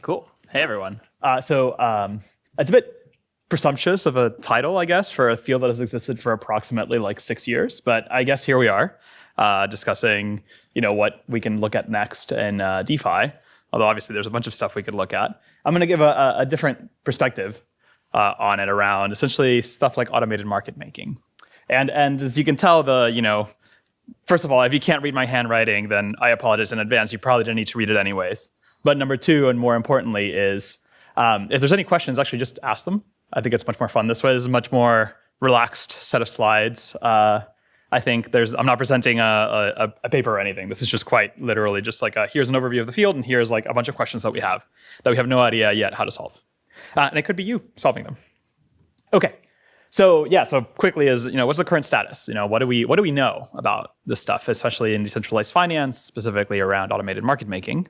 Cool. Hey, everyone. It's a bit presumptuous of a title, I guess, for a field that has existed for approximately like 6 years. But I guess here we are discussing, what we can look at next in DeFi. Although obviously there's a bunch of stuff we could look at. I'm going to give a different perspective on it around essentially stuff like automated market making. And as you can tell, first of all, if you can't read my handwriting, then I apologize in advance. You probably didn't need to read it anyways. But number two, and more importantly, is if there's any questions, actually just ask them. I think it's much more fun this way. This is a much more relaxed set of slides. I think I'm not presenting a paper or anything. This is just quite literally just like here's an overview of the field, and here's like a bunch of questions that we have no idea yet how to solve. And it could be you solving them. Okay. So quickly is, what's the current status? What do we know about this stuff, especially in decentralized finance, specifically around automated market making?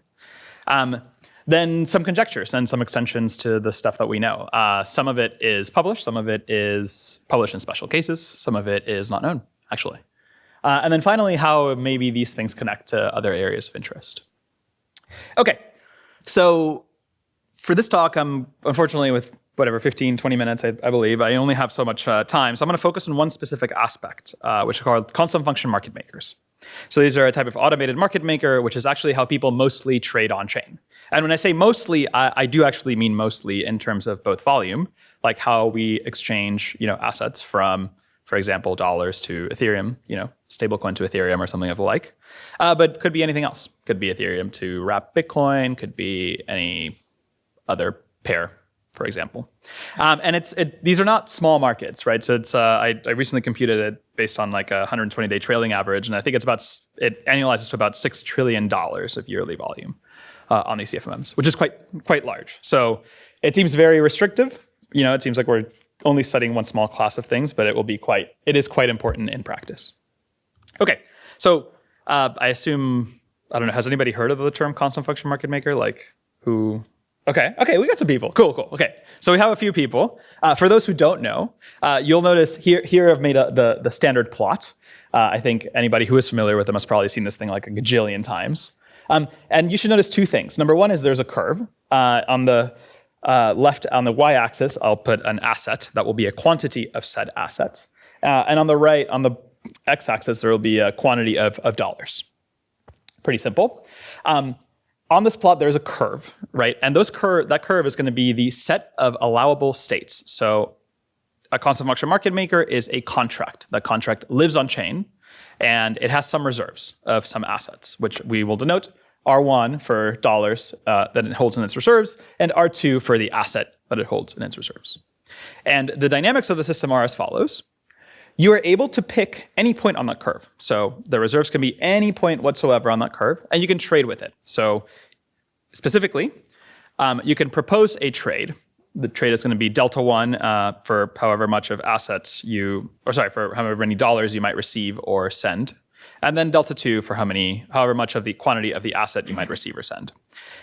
Then some conjectures and some extensions to the stuff that we know. Some of it is published, some of it is published in special cases, some of it is not known, actually. And then finally, how maybe these things connect to other areas of interest. Okay, so for this talk, I'm unfortunately with 15, 20 minutes, I believe. I only have so much time. So I'm going to focus on one specific aspect, which are called constant function market makers. So these are a type of automated market maker, which is actually how people mostly trade on chain. And when I say mostly, I do actually mean mostly in terms of both volume, like how we exchange, assets from, for example, dollars to Ethereum, stablecoin to Ethereum or something of the like. But could be anything else. Could be Ethereum to wrap Bitcoin, could be any other pair, for example. And these are not small markets, right? So it's I recently computed it based on like a 120-day trailing average, and I think it annualizes to about $6 trillion of yearly volume on these CFMMs, which is quite large. So it seems very restrictive. It seems like we're only studying one small class of things, but it is quite important in practice. Okay, so I assume, I don't know, has anybody heard of the term constant function market maker? Like who? Okay, we got some people. Cool. Okay, so we have a few people. For those who don't know, you'll notice here I've made the standard plot. I think anybody who is familiar with them has probably seen this thing like a gajillion times. And you should notice two things. Number one is there's a curve. On the left, on the y-axis, I'll put an asset that will be a quantity of said asset. And on the right, on the x-axis, there will be a quantity of dollars. Pretty simple. On this plot, there's a curve, right? And that curve is going to be the set of allowable states. So a constant function market maker is a contract. That contract lives on chain, and it has some reserves of some assets, which we will denote R1 for dollars that it holds in its reserves, and R2 for the asset that it holds in its reserves. And the dynamics of the system are as follows. You are able to pick any point on that curve. So the reserves can be any point whatsoever on that curve, and you can trade with it. So specifically, you can propose a trade. The trade is going to be delta 1 for however much of assets for however many dollars you might receive or send. And then delta 2 for however much of the quantity of the asset you might receive or send.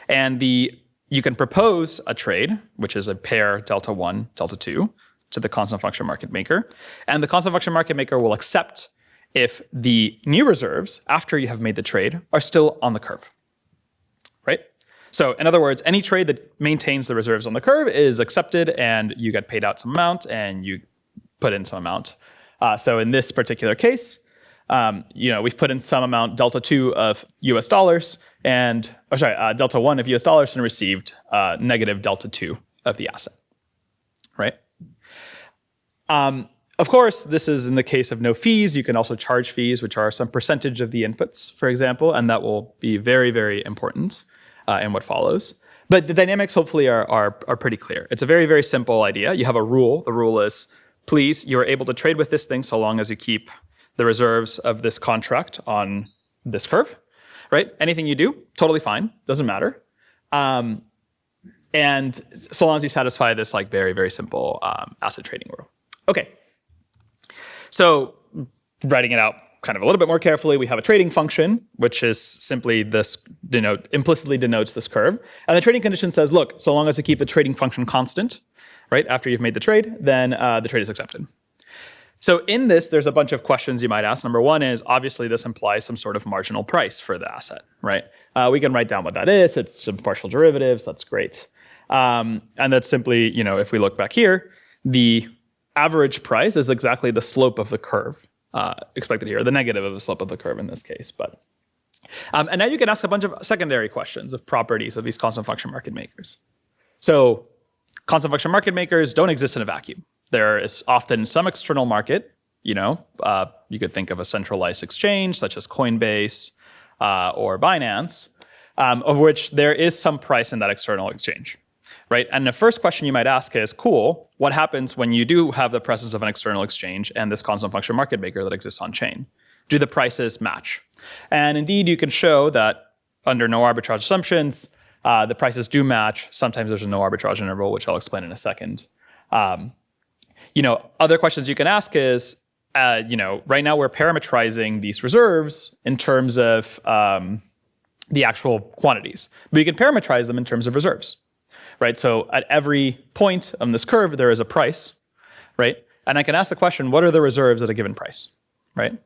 And you can propose a trade, which is a pair delta 1, delta 2, to the constant function market maker. And the constant function market maker will accept if the new reserves, after you have made the trade, are still on the curve, right? So in other words, any trade that maintains the reserves on the curve is accepted, and you get paid out some amount, and you put in some amount. So in this particular case, we've put in some amount, delta 2 of US dollars, delta 1 of US dollars, and received negative delta 2 of the asset, right? Of course, this is in the case of no fees. You can also charge fees, which are some percentage of the inputs, for example, and that will be very, very important in what follows. But the dynamics hopefully are pretty clear. It's a very, very simple idea. You have a rule. The rule is, please, you are able to trade with this thing so long as you keep the reserves of this contract on this curve, right? Anything you do, totally fine, doesn't matter. And so long as you satisfy this like very, very simple asset trading rule. Okay, so writing it out kind of a little bit more carefully, we have a trading function, which is simply this implicitly denotes this curve. And the trading condition says, look, so long as you keep the trading function constant, right, after you've made the trade, then the trade is accepted. So in this, there's a bunch of questions you might ask. Number one is, obviously, this implies some sort of marginal price for the asset, right? We can write down what that is. It's some partial derivatives. That's great. And that's simply, if we look back here, the average price is exactly the slope of the curve expected here, the negative of the slope of the curve in this case. But and now you can ask a bunch of secondary questions of properties of these constant function market makers. So constant function market makers don't exist in a vacuum. There is often some external market. You could think of a centralized exchange such as Coinbase or Binance, of which there is some price in that external exchange, right? And the first question you might ask is, cool, what happens when you do have the presence of an external exchange and this constant function market maker that exists on chain? Do the prices match? And indeed, you can show that under no arbitrage assumptions, the prices do match. Sometimes there's a no arbitrage interval, which I'll explain in a second. Other questions you can ask is, right now we're parametrizing these reserves in terms of the actual quantities, but you can parametrize them in terms of reserves, right? So at every point on this curve, there is a price, right? And I can ask the question, what are the reserves at a given price, right?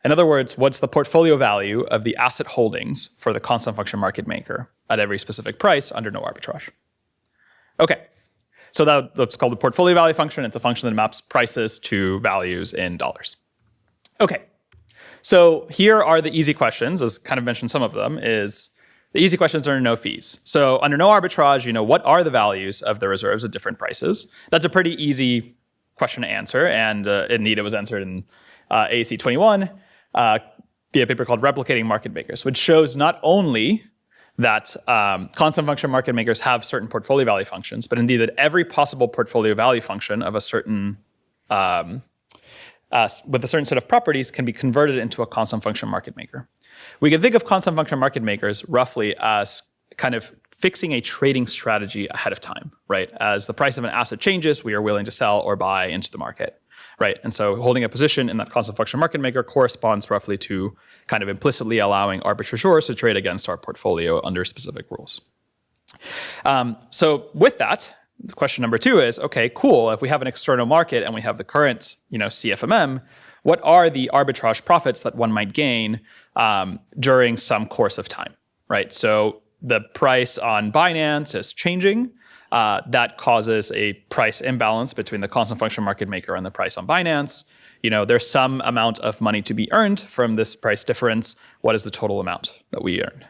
In other words, what's the portfolio value of the asset holdings for the constant function market maker at every specific price under no arbitrage? Okay, so that's called the portfolio value function. It's a function that maps prices to values in dollars. Okay, so here are the easy questions, as kind of mentioned some of them, is the easy questions are no fees. So under no arbitrage, what are the values of the reserves at different prices? That's a pretty easy question to answer, and indeed it was answered in AAC 21 via a paper called Replicating Market Makers, which shows not only that constant function market makers have certain portfolio value functions, but indeed that every possible portfolio value function of a certain with a certain set of properties can be converted into a constant function market maker. We can think of constant function market makers roughly as kind of fixing a trading strategy ahead of time, right? As the price of an asset changes, we are willing to sell or buy into the market, right? And so holding a position in that constant function market maker corresponds roughly to kind of implicitly allowing arbitrageurs to trade against our portfolio under specific rules. So with that, question number two is, okay, cool. If we have an external market and we have the current, CFMM, what are the arbitrage profits that one might gain during some course of time, right? So the price on Binance is changing. That causes a price imbalance between the constant function market maker and the price on Binance. There's some amount of money to be earned from this price difference. What is the total amount that we earn?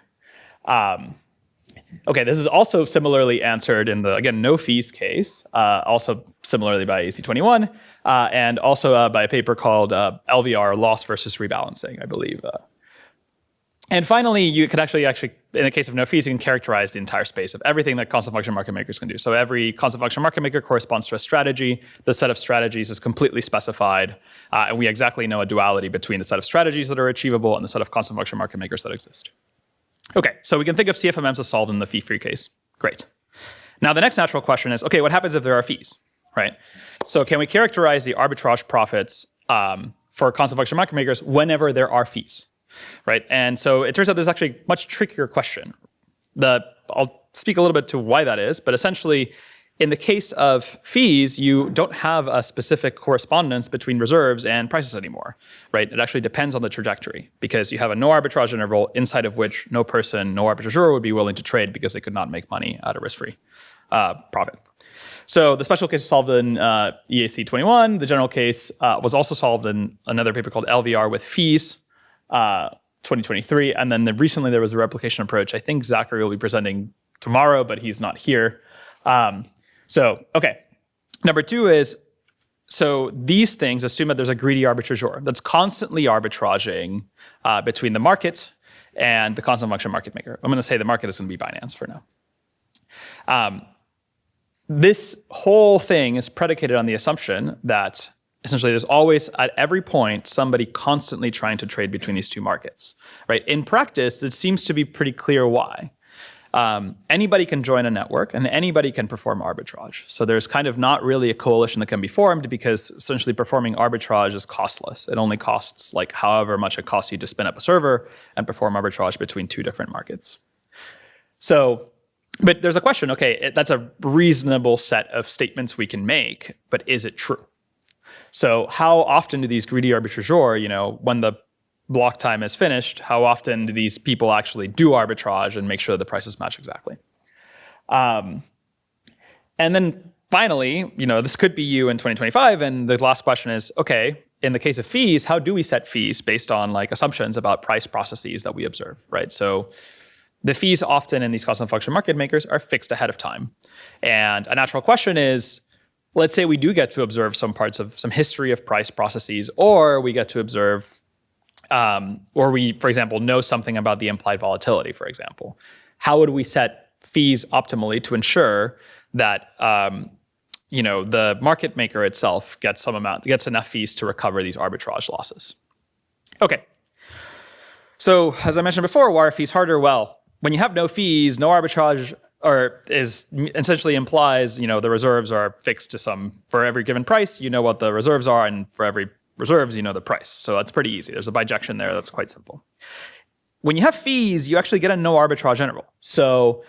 Okay, this is also similarly answered in the, again, no fees case, also similarly by AC 21, and also by a paper called LVR, Loss versus Rebalancing, I believe. And finally, you could actually, in the case of no fees, you can characterize the entire space of everything that constant function market makers can do. So every constant function market maker corresponds to a strategy. The set of strategies is completely specified, and we exactly know a duality between the set of strategies that are achievable and the set of constant function market makers that exist. Okay, so we can think of CFMMs as solved in the fee-free case. Great. Now the next natural question is, okay, what happens if there are fees, right? So can we characterize the arbitrage profits for constant function market makers whenever there are fees, right? And so it turns out there's actually a much trickier question. I'll speak a little bit to why that is, but essentially, in the case of fees, you don't have a specific correspondence between reserves and prices anymore, right? It actually depends on the trajectory because you have a no arbitrage interval inside of which no arbitrageur would be willing to trade because they could not make money at a risk-free profit. So the special case was solved in EAC 21. The general case was also solved in another paper called LVR with fees, 2023. And then recently there was a replication approach. I think Zachary will be presenting tomorrow, but he's not here. Okay. Number two is, so these things assume that there's a greedy arbitrageur that's constantly arbitraging between the market and the constant function market maker. I'm going to say the market is going to be Binance for now. This whole thing is predicated on the assumption that essentially there's always, at every point, somebody constantly trying to trade between these two markets, right? In practice, it seems to be pretty clear why. Anybody can join a network and anybody can perform arbitrage. So there's kind of not really a coalition that can be formed because essentially performing arbitrage is costless. It only costs like however much it costs you to spin up a server and perform arbitrage between two different markets. So, but there's a question, okay, that's a reasonable set of statements we can make, but is it true? So how often do these greedy arbitrageurs, when the block time is finished, how often do these people actually do arbitrage and make sure the prices match exactly? And then finally, this could be you in 2025. And the last question is, okay, in the case of fees, how do we set fees based on assumptions about price processes that we observe, right? So the fees often in these cost and function market makers are fixed ahead of time. And a natural question is, let's say we do get to observe some parts of some history of price processes, or we get to observe, or we, for example, know something about the implied volatility, for example. How would we set fees optimally to ensure that the market maker itself gets enough fees to recover these arbitrage losses? Okay. So as I mentioned before, why are fees harder? Well, when you have no fees, no arbitrage, or is essentially implies, the reserves are fixed to for every given price, what the reserves are, and for every reserves, the price. So that's pretty easy. There's a bijection there that's quite simple. When you have fees, you actually get a no arbitrage interval. So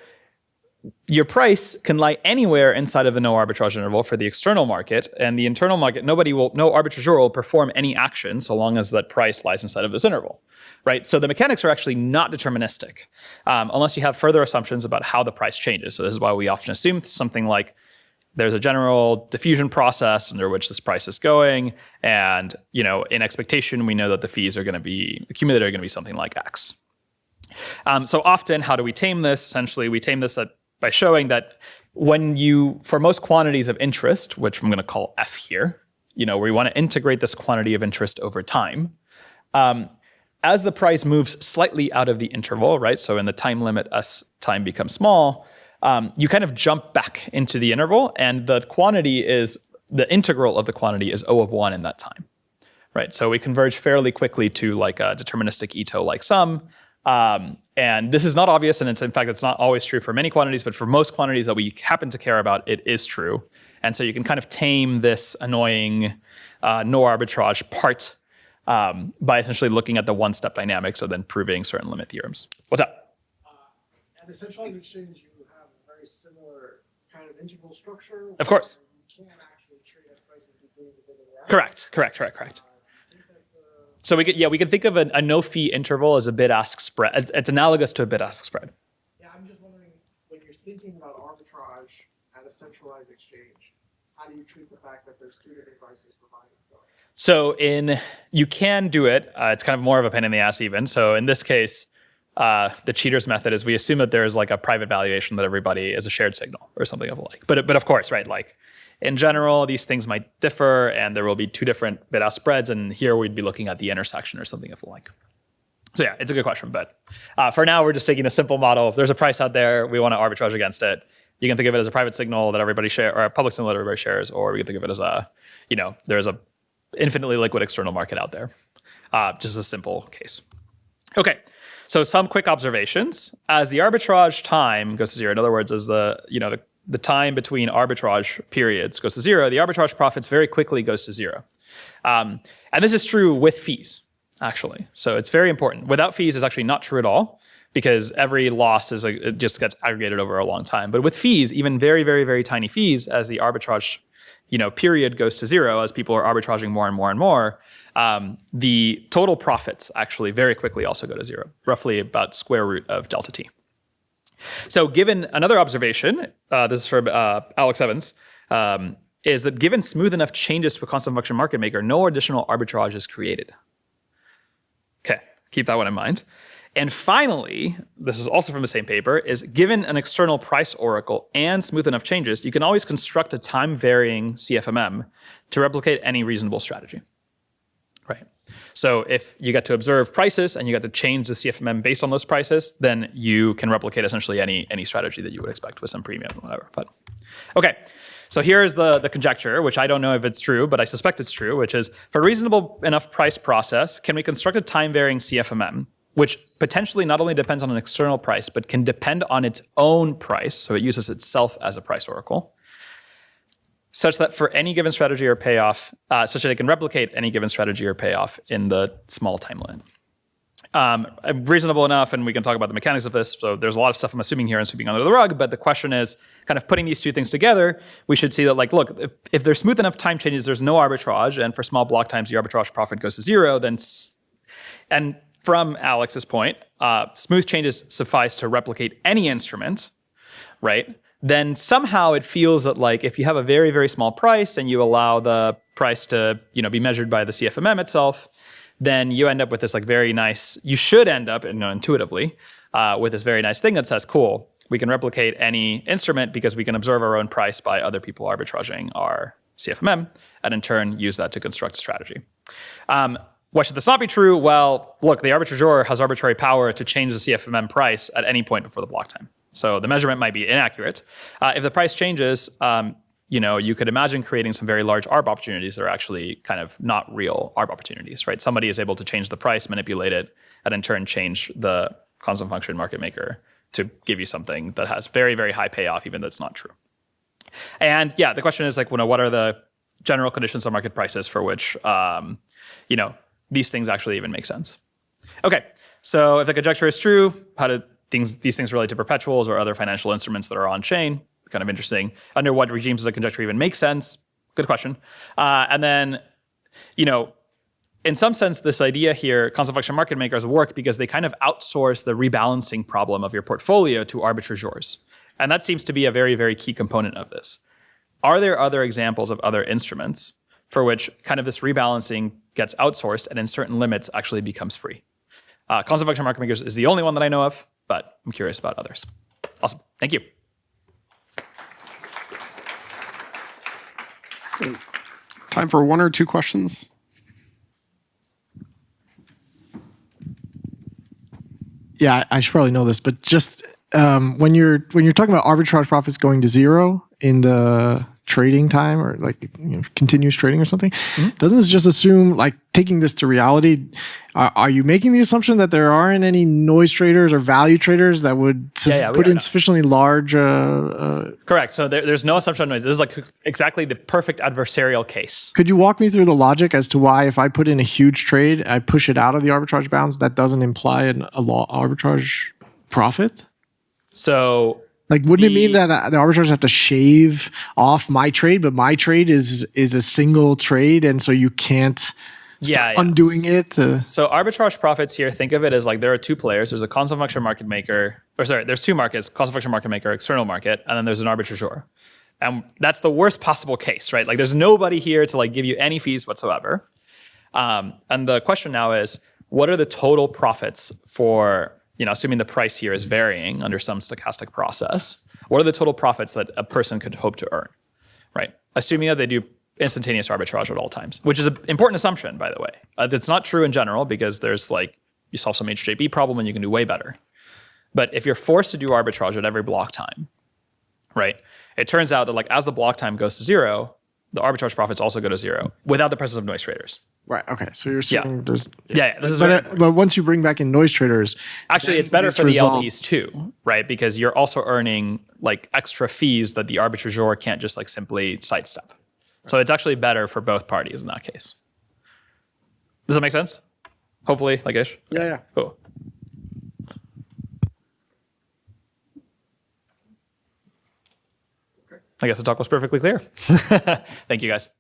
your price can lie anywhere inside of the no arbitrage interval for the external market, and the internal market, no arbitrageur will perform any action so long as that price lies inside of this interval, right? So the mechanics are actually not deterministic, unless you have further assumptions about how the price changes. So this is why we often assume something like there's a general diffusion process under which this price is going, and in expectation, we know that the fees are going to be accumulated are going to be something like X. So often, how do we tame this? Essentially, we tame this by showing that for most quantities of interest, which I'm going to call F here, where we want to integrate this quantity of interest over time, as the price moves slightly out of the interval, right? So in the time limit, as time becomes small, you kind of jump back into the interval, and the integral of the quantity is O of 1 in that time, right? So we converge fairly quickly to a deterministic Ito-like sum. And this is not obvious, and in fact, it's not always true for many quantities, but for most quantities that we happen to care about, it is true. And so you can kind of tame this annoying no arbitrage part by essentially looking at the one-step dynamics and then proving certain limit theorems. What's up? At the centralized exchange, you have a very similar kind of integral structure. Of course. You can't actually trade at prices between the bid and the ask. Correct. So we can think of a no-fee interval as a bid-ask spread. It's analogous to a bid-ask spread. Yeah, I'm just wondering, when you're thinking about arbitrage at a centralized exchange, how do you treat the fact that there's two different prices for buying and selling? So you can do it. It's kind of more of a pain in the ass even. So in this case, the cheater's method is we assume that there's a private valuation that everybody is a shared signal or something of the like. But of course, right, in general, these things might differ, and there will be two different bid-ask spreads, and here we'd be looking at the intersection or something of the like. So yeah, it's a good question, but for now, we're just taking a simple model. If there's a price out there, we want to arbitrage against it. You can think of it as a private signal that everybody shares, or a public signal that everybody shares, or we can think of it as there's a infinitely liquid external market out there. Just a simple case. Okay, so some quick observations. As the arbitrage time goes to zero, in other words, as the time between arbitrage periods goes to zero, the arbitrage profits very quickly goes to zero. And this is true with fees, actually. So it's very important. Without fees, it's actually not true at all, because every loss it just gets aggregated over a long time. But with fees, even very, very, very tiny fees, as the arbitrage period goes to zero, as people are arbitraging more and more and more, the total profits actually very quickly also go to zero, roughly about square root of delta t. So given another observation, this is from Alex Evans, is that given smooth enough changes to a constant function market maker, no additional arbitrage is created. Okay, keep that one in mind. And finally, this is also from the same paper, is given an external price oracle and smooth enough changes, you can always construct a time-varying CFMM to replicate any reasonable strategy. Right. So if you get to observe prices and you get to change the CFMM based on those prices, then you can replicate essentially any strategy that you would expect with some premium or whatever. But okay, so here's the conjecture, which I don't know if it's true, but I suspect it's true, which is for a reasonable enough price process, can we construct a time-varying CFMM, which potentially not only depends on an external price, but can depend on its own price, so it uses itself as a price oracle, such that for any given strategy or payoff, such that it can replicate any given strategy or payoff in the small time limit. reasonable enough, and we can talk about the mechanics of this. So there's a lot of stuff I'm assuming here and sweeping under the rug, but the question is kind of putting these two things together. We should see that, like, look, if there's smooth enough time changes, there's no arbitrage, and for small block times, the arbitrage profit goes to zero, then, and from Alex's point, smooth changes suffice to replicate any instrument, right? Then somehow it feels that, like, if you have a very, very small price and you allow the price to, be measured by the CFMM itself, then you end up with this, like, very nice, you should end up, intuitively, with this very nice thing that says, cool, we can replicate any instrument because we can observe our own price by other people arbitraging our CFMM, and in turn use that to construct a strategy. What should this not be true? Well, look, the arbitrageur has arbitrary power to change the CFMM price at any point before the block time. So the measurement might be inaccurate. If the price changes, you could imagine creating some very large ARB opportunities that are actually kind of not real ARB opportunities, right? Somebody is able to change the price, manipulate it, and in turn change the constant function market maker to give you something that has very, very high payoff, even though it's not true. And yeah, the question is, like, what are the general conditions of market prices for which, these things actually even make sense? Okay, so if the conjecture is true, how do these things relate to perpetuals or other financial instruments that are on chain? Kind of interesting. Under what regimes does the conjecture even make sense? Good question. And then, in some sense, this idea here, constant function market makers work because they kind of outsource the rebalancing problem of your portfolio to arbitrageurs. And that seems to be a very, very key component of this. Are there other examples of other instruments for which kind of this rebalancing gets outsourced and in certain limits actually becomes free? Constant function market makers is the only one that I know of, but I'm curious about others. Awesome. Thank you. Time for one or two questions. Yeah, I should probably know this, but just when you're talking about arbitrage profits going to zero in the trading time, or like continuous trading or something, doesn't this just assume, like, taking this to reality, are you making the assumption that there aren't any noise traders or value traders that would put in sufficiently large correct. So there's no assumption on noise. This is like exactly the perfect adversarial case. Could you walk me through the logic as to why, if I put in a huge trade, I push it out of the arbitrage bounds, that doesn't imply a law arbitrage profit? So, like, wouldn't it mean that the arbitrageurs have to shave off my trade, but my trade is a single trade, and so you can't start undoing it? So arbitrage profits here, think of it as, like, there are two players. There's a constant function market maker, there's two markets, constant function market maker, external market, and then there's an arbitrageur. And that's the worst possible case, right? Like, there's nobody here to, like, give you any fees whatsoever. And the question now is, what are the total profits for, assuming the price here is varying under some stochastic process, what are the total profits that a person could hope to earn, right? Assuming that they do instantaneous arbitrage at all times, which is an important assumption, by the way. That's not true in general, because there's, like, you solve some HJB problem and you can do way better. But if you're forced to do arbitrage at every block time, right, it turns out that, like, as the block time goes to zero, the arbitrage profits also go to zero without the presence of noise traders. Right. Okay. So you're saying there's this is but once you bring back in noise traders, actually it's better for the LPs too, right? Because you're also earning, like, extra fees that the arbitrageur can't just, like, simply sidestep. So it's actually better for both parties in that case. Does that make sense? Hopefully, like, ish. Yeah. Cool. I guess the talk was perfectly clear. Thank you, guys.